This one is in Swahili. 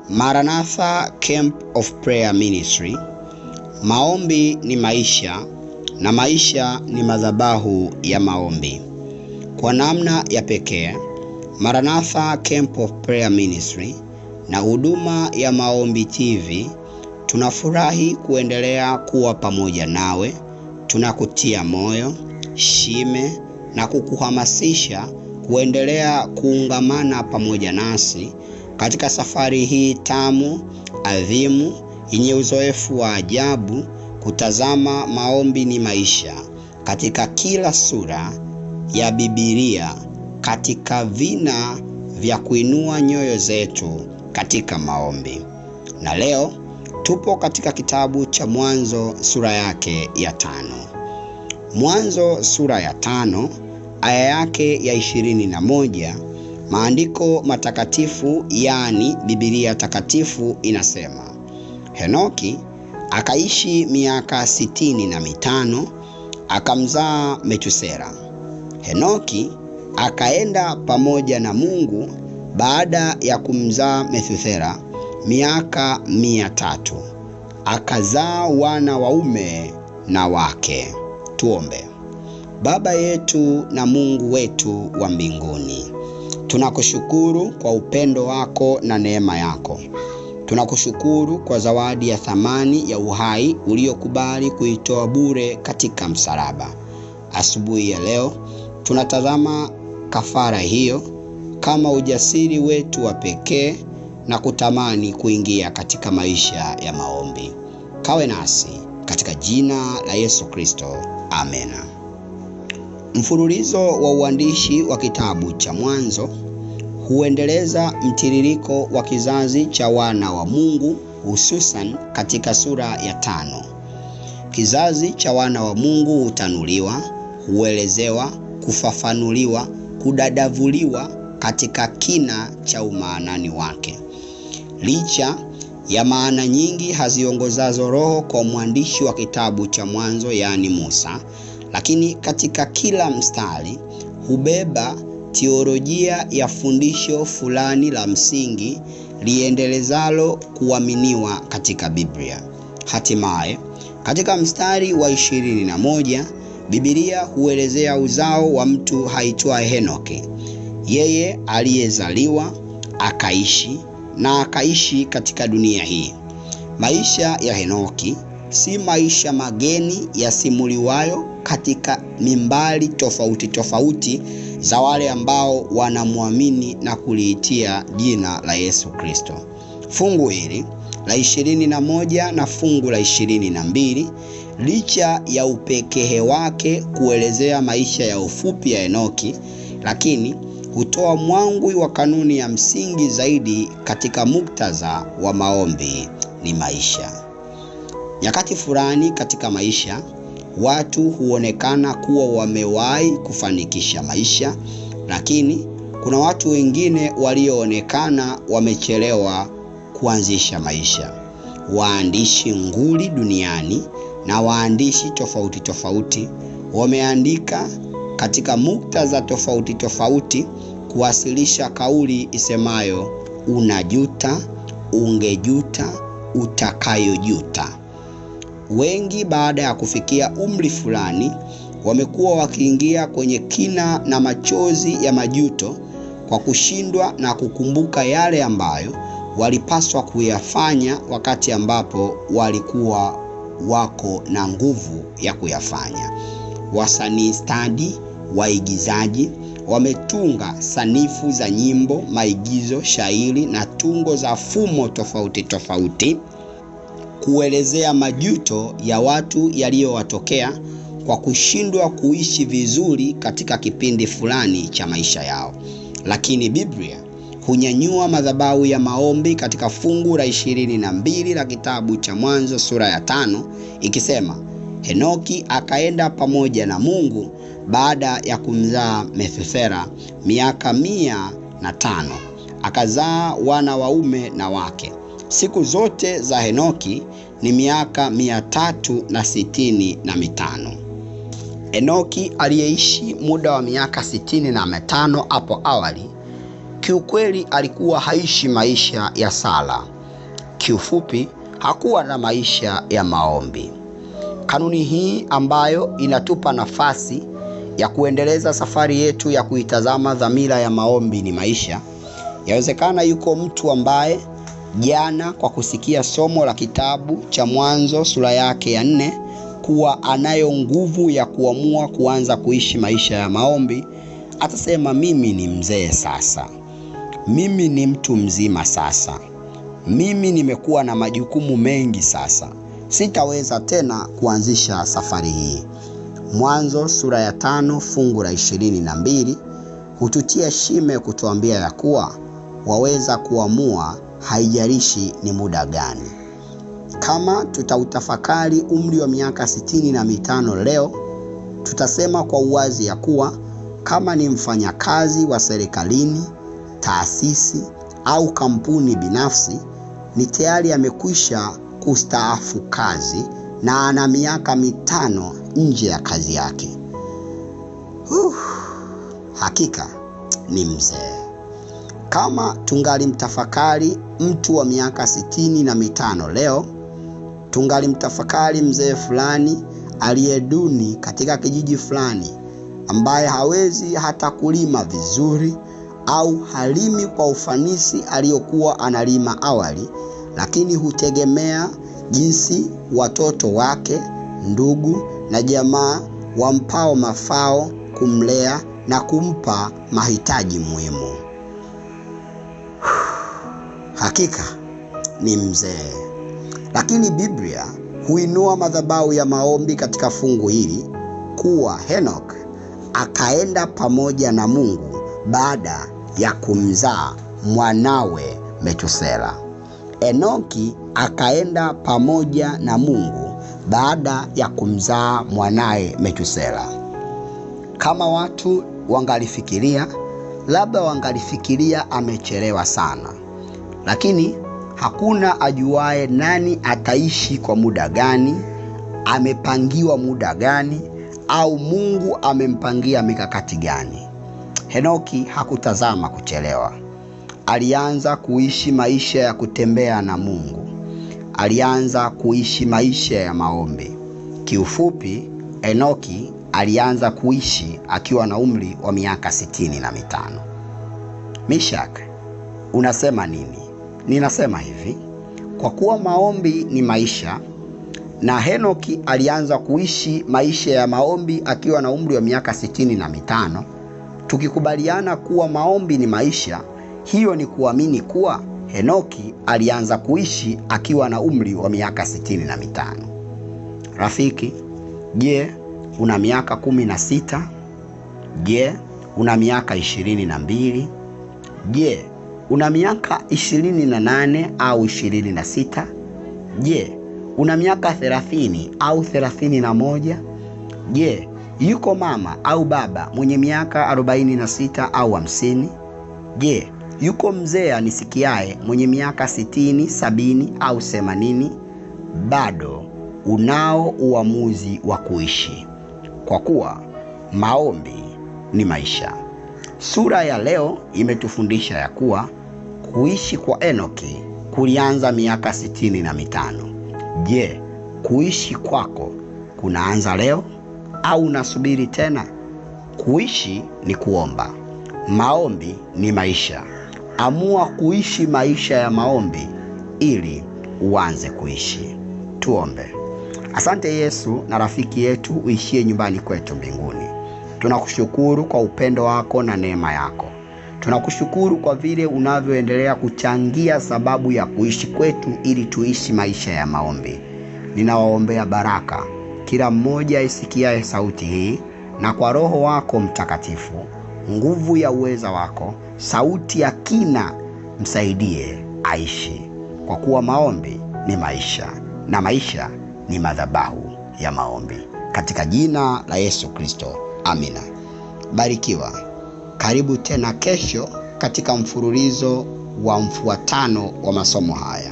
Maranatha Camp of Prayer Ministry. Maombi ni maisha na maisha ni madhabahu ya maombi. Kwa namna ya pekee, Maranatha Camp of Prayer Ministry na huduma ya Maombi TV tunafurahi kuendelea kuwa pamoja nawe. Tunakutia moyo, shime na kukuhamasisha kuendelea kuungamana pamoja nasi katika safari hii tamu, adhimu, yenye uzoefu wa ajabu, kutazama maombi ni maisha katika kila sura ya Biblia, katika vina vya kuinua nyoyo zetu katika maombi. Na leo tupo katika kitabu cha Mwanzo sura yake ya 5. Mwanzo sura ya 5 aya yake ya 21. Maandiko matakatifu, yani Biblia takatifu, inasema, Henoki akaishi miaka 65 akamzaa Metusela. Henoki akaenda pamoja na Mungu baada ya kumzaa Metusela miaka 300. Akazaa wana waume na wake. Tuombe. Baba yetu na Mungu wetu wa mbinguni, tunakushukuru kwa upendo wako na neema yako. Tunakushukuru kwa zawadi ya thamani ya uhai uliokubali kuitoa bure katika msalaba. Asubuhi ya leo tunatazama kafara hiyo kama ujasiri wetu wa pekee na kutamani kuingia katika maisha ya maombi. Kawe nasi katika jina la Yesu Kristo. Amen. Mfululizo wa uandishi wa kitabu cha Mwanzo huendeleza mtiririko wa kizazi cha wana wa Mungu, hususan katika sura ya 5. Kizazi cha wana wa Mungu hutanuliwa, huelezewa, kufafanuliwa, kudadavuliwa katika kina cha umaanani wake. Licha ya maana nyingi haziongozazo roho kwa mwandishi wa kitabu cha Mwanzo, yani Musa, lakini katika kila mstari hubeba teolojia ya fundisho fulani la msingi liendelezalo kuaminiwa katika Biblia. Hatimaye, katika mstari wa 21, Biblia huelezea uzao wa mtu haitwaye Henoki. Yeye aliyezaliwa, akaishi katika dunia hii. Maisha ya Henoki si maisha mageni yasimuliwayo katika mimbari tofauti za wale ambao wanamwamini na kuliitia jina la Yesu Kristo. Fungu hili la 21 na fungu la 22, licha ya upekee wake kuelezea maisha ya ufupi ya Henoki, lakini hutoa mwangwi wa kanuni ya msingi zaidi katika muktadha wa maombi ni maisha. Nyakati fulani katika maisha, watu huonekana kuwa wamewahi kufanikisha maisha, lakini kuna watu wengine walioonekana wamechelewa kuanzisha maisha. Waandishi nguli duniani na waandishi tofauti wameandika katika muktadha tofauti kuwasilisha kauli isemayo, unajuta, ungejuta, utakayojuta. Wengi baada ya kufikia umri fulani wamekuwa wakiingia kwenye kina na machozi ya majuto kwa kushindwa na kukumbuka yale ambayo walipaswa kuyafanya wakati ambapo walikuwa wako na nguvu ya kuyafanya. Wasanii stadi, waigizaji wametunga sanifu za nyimbo, maigizo, shairi na tungo za fumo tofauti kuelezea majuto ya watu yaliyowatokea kwa kushindwa kuishi vizuri katika kipindi fulani cha maisha yao. Lakini Biblia hunyanyua madhabahu ya maombi katika fungu la 22 la kitabu cha Mwanzo sura ya 5, ikisema, Henoki akaenda pamoja na Mungu baada ya kumzaa Metusela miaka 105. Akazaa wana waume na wake. Siku zote za Henoki ni miaka 365. Henoki aliyeishi muda wa miaka 65 hapo awali, kiukweli alikuwa haishi maisha ya sala, Kiufupi, hakuwa na maisha ya maombi. Kanuni hii ambayo inatupa nafasi ya kuendeleza safari yetu ya kuitazama dhamira ya maombi ni maisha. Yawezekana yuko mtu ambaye jana kwa kusikia somo la kitabu cha Mwanzo sura yake ya 4 kuwa anayo nguvu ya kuamua kuanza kuishi maisha ya maombi, atasema mimi ni mzee sasa. Mimi ni mtu mzima sasa. Mimi nimekuwa na majukumu mengi sasa. Sitaweza tena kuanzisha safari hii. Mwanzo sura ya 5 fungu la 22 hututia shime kutuambia ya kuwa waweza kuamua, haijalishi ni muda gani. Kama tutautafakari umri wa miaka 65 leo, tutasema kwa uwazi ya kuwa kama ni mfanyakazi wa serikalini, taasisi au kampuni binafsi, ni tayari amekwisha kustaafu kazi na ana miaka 5 nje ya kazi yake. Hakika ni mzee. Kama tungali mtafakari mtu wa miaka 65 leo, tungali mtafakari mzee fulani aliyeduni katika kijiji fulani, ambaye hawezi hata kulima vizuri au halimi kwa ufanisi aliyokuwa analima awali, lakini hutegemea jinsi watoto wake, ndugu na jamaa wampao mafao kumlea na kumpa mahitaji muhimu. Hakika ni mzee. Lakini Biblia huinua madhabahu ya maombi katika fungu hili kuwa Henok akaenda pamoja na Mungu baada ya kumzaa mwanawe Metusela. Enoki akaenda pamoja na Mungu baada ya kumzaa mwanae Metusela. Kama watu wangalifikiria, labda wangalifikiria amechelewa sana. Lakini hakuna ajuaye nani ataishi kwa muda gani, amepangiwa muda gani, au Mungu amempangia mikakati gani. Henoki hakutazama kuchelewa. Alianza kuishi maisha ya kutembea na Mungu. Alianza kuishi maisha ya maombi. Kiufupi, Enoki alianza kuishi akiwa na umri wa miaka 65. Mishak, unasema nini? Ninasema hivi, kwa kuwa maombi ni maisha na Henoki alianza kuishi maisha ya maombi akiwa na umri wa miaka 65, tukikubaliana kuwa maombi ni maisha, hiyo ni kuamini kuwa Henoki alianza kuishi akiwa na umri wa miaka 65. Rafiki, je, una miaka 16? Je, una miaka 22? Je, una miaka 28 au 26? Je, una miaka 30 au 31? Je, yuko mama au baba mwenye miaka 46 au 50? Je, yuko mzee anisikiaye mwenye miaka 60, 70 au 80? Bado unao uamuzi wa kuishi, kwa kuwa maombi ni maisha. Sura ya leo imetufundisha ya kuwa kuishi kwa Enoki kulianza miaka 65. Je, kuishi kwako kunaanza leo au unasubiri tena? Kuishi ni kuomba. Maombi ni maisha. Amua kuishi maisha ya maombi ili uanze kuishi. Tuombe. Asante Yesu na rafiki yetu uishie nyumbani kwetu mbinguni. Tunakushukuru kwa upendo wako na neema yako. Tunakushukuru kwa vile unavyoendelea kuchangia sababu ya kuishi kwetu ili tuishi maisha ya maombi. Ninawaombea baraka kila mmoja isikiaye sauti hii, na kwa Roho wako Mtakatifu, nguvu ya uweza wako, sauti ya kina, msaidie aishi, kwa kuwa maombi ni maisha na maisha ni madhabahu ya maombi. Katika jina la Yesu Kristo, amina. Barikiwa. Karibu tena kesho katika mfululizo wa mfuatano wa masomo haya.